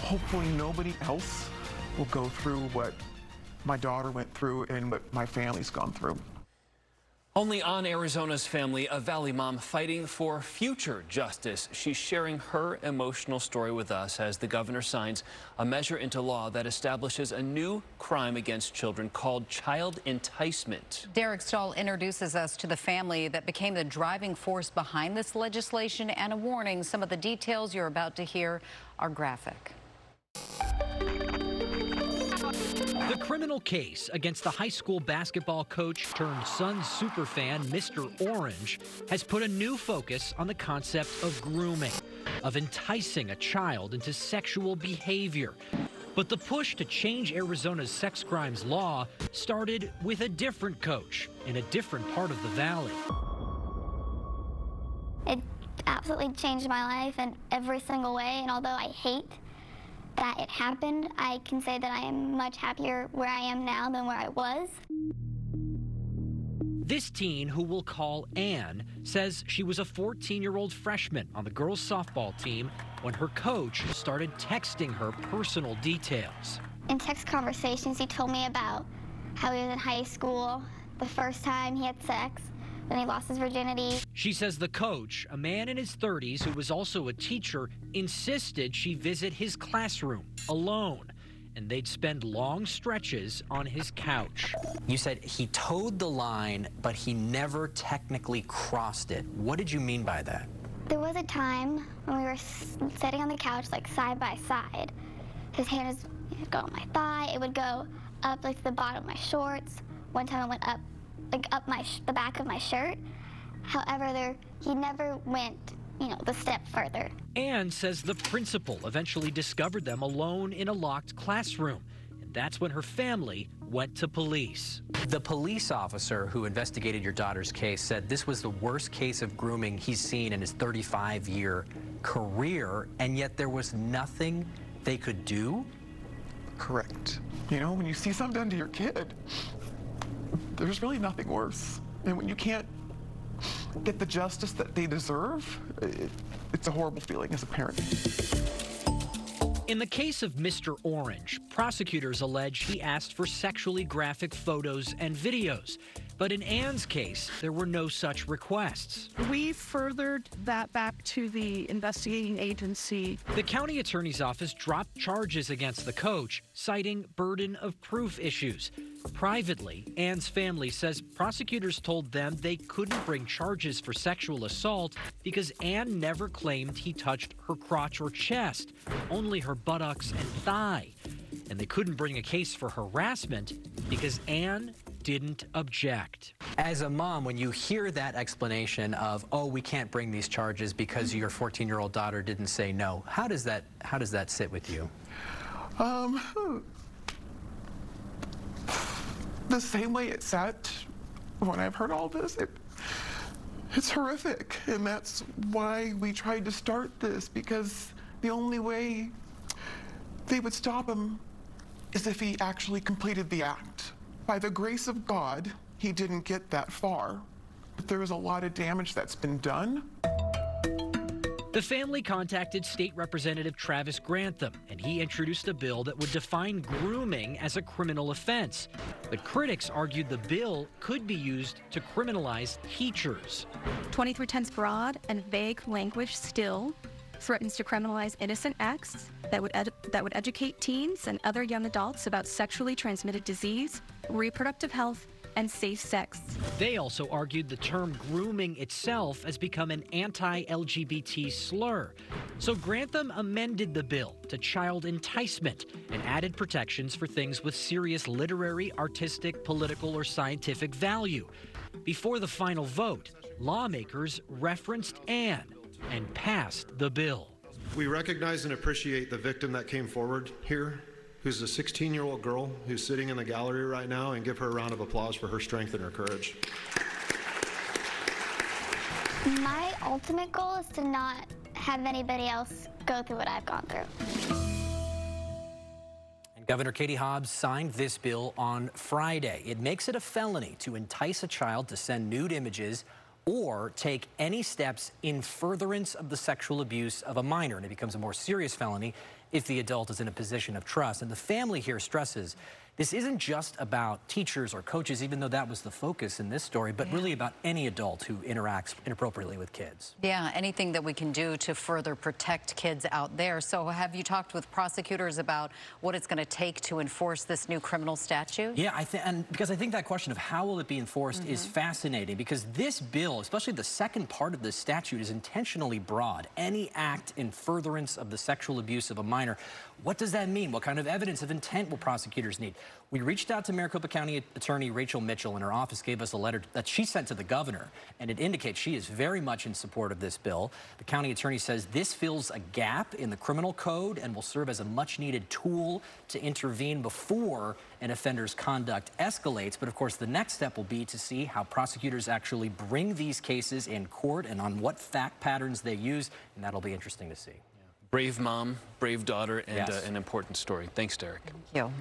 hopefully nobody else will go through what my daughter went through and what my family's gone through. Only on Arizona's Family, a Valley mom fighting for future justice. She's sharing her emotional story with us as the governor signs a measure into law that establishes a new crime against children called child enticement. Derek Stahl introduces us to the family that became the driving force behind this legislation, and a warning: some of the details you're about to hear are graphic. The criminal case against the high school basketball coach turned Suns superfan Mr. Orange has put a new focus on the concept of grooming, of enticing a child into sexual behavior. But the push to change Arizona's sex crimes law started with a different coach in a different part of the valley. It absolutely changed my life in every single way, and although I hate that it happened, I can say that I am much happier where I am now than where I was. This teen, who we'll call Anne, says she was a 14-year-old freshman on the girls' softball team when her coach started texting her personal details. In text conversations, he told me about how he was in high school, the first time he had sex, then he lost his virginity. She says the coach, a man in his 30s who was also a teacher, insisted she visit his classroom alone, and they'd spend long stretches on his couch. You said he towed the line, but he never technically crossed it. What did you mean by that? There was a time when we were sitting on the couch, like side by side. His hand would go on my thigh, it would go up like to the bottom of my shorts. One time it went up, like up the back of my shirt. However, he never went, the step further. Anne says the principal eventually discovered them alone in a locked classroom, and that's when her family went to police. The police officer who investigated your daughter's case said this was the worst case of grooming he's seen in his 35-year career, and yet there was nothing they could do? Correct. When you see something done to your kid, there's really nothing worse. And when you can't get the justice that they deserve, it's a horrible feeling as a parent. In the case of Mr. Orange, prosecutors allege he asked for sexually graphic photos and videos. But in Anne's case, there were no such requests. We furthered that back to the investigating agency. The county attorney's office dropped charges against the coach, citing burden of proof issues. Privately, Anne's family says prosecutors told them they couldn't bring charges for sexual assault because Anne never claimed he touched her crotch or chest, only her buttocks and thigh. And they couldn't bring a case for harassment because Anne didn't object. As a mom, when you hear that explanation of, oh, we can't bring these charges because your 14-year-old daughter didn't say no, how does that sit with you? The same way it sat when I've heard all this, it's horrific. And that's why we tried to start this, because the only way they would stop him is if he actually completed the act. By the grace of God, he didn't get that far, but there was a lot of damage that's been done. The family contacted State Representative Travis Grantham, and he introduced a bill that would define grooming as a criminal offense. But critics argued the bill could be used to criminalize teachers. 2310's broad and vague language still threatens to criminalize innocent acts that would educate teens and other young adults about sexually transmitted disease, reproductive health, and safe sex. They also argued the term grooming itself has become an anti-LGBT slur. So Grantham amended the bill to child enticement and added protections for things with serious literary, artistic, political, or scientific value. Before the final vote, lawmakers referenced Anne and passed the bill. We recognize and appreciate the victim that came forward here, who's a 16-year-old girl who's sitting in the gallery right now, and give her a round of applause for her strength and her courage. My ultimate goal is to not have anybody else go through what I've gone through. And Governor Katie Hobbs signed this bill on Friday. It makes it a felony to entice a child to send nude images or take any steps in furtherance of the sexual abuse of a minor, and it becomes a more serious felony if the adult is in a position of trust. And the family here stresses this isn't just about teachers or coaches, even though that was the focus in this story, but really about any adult who interacts inappropriately with kids. Yeah, anything that we can do to further protect kids out there. So have you talked with prosecutors about what it's going to take to enforce this new criminal statute? Yeah, because I think that question of how will it be enforced is fascinating, because this bill, especially the second part of this statute, is intentionally broad. Any act in furtherance of the sexual abuse of a minor. What does that mean? What kind of evidence of intent will prosecutors need? We reached out to Maricopa County Attorney Rachel Mitchell, and her office gave us a letter that she sent to the governor, and it indicates she is very much in support of this bill. The county attorney says this fills a gap in the criminal code and will serve as a much-needed tool to intervene before an offender's conduct escalates. But of course, the next step will be to see how prosecutors actually bring these cases in court and on what fact patterns they use, and that'll be interesting to see. Brave mom, brave daughter, and an important story. Thanks, Derek. Thank you.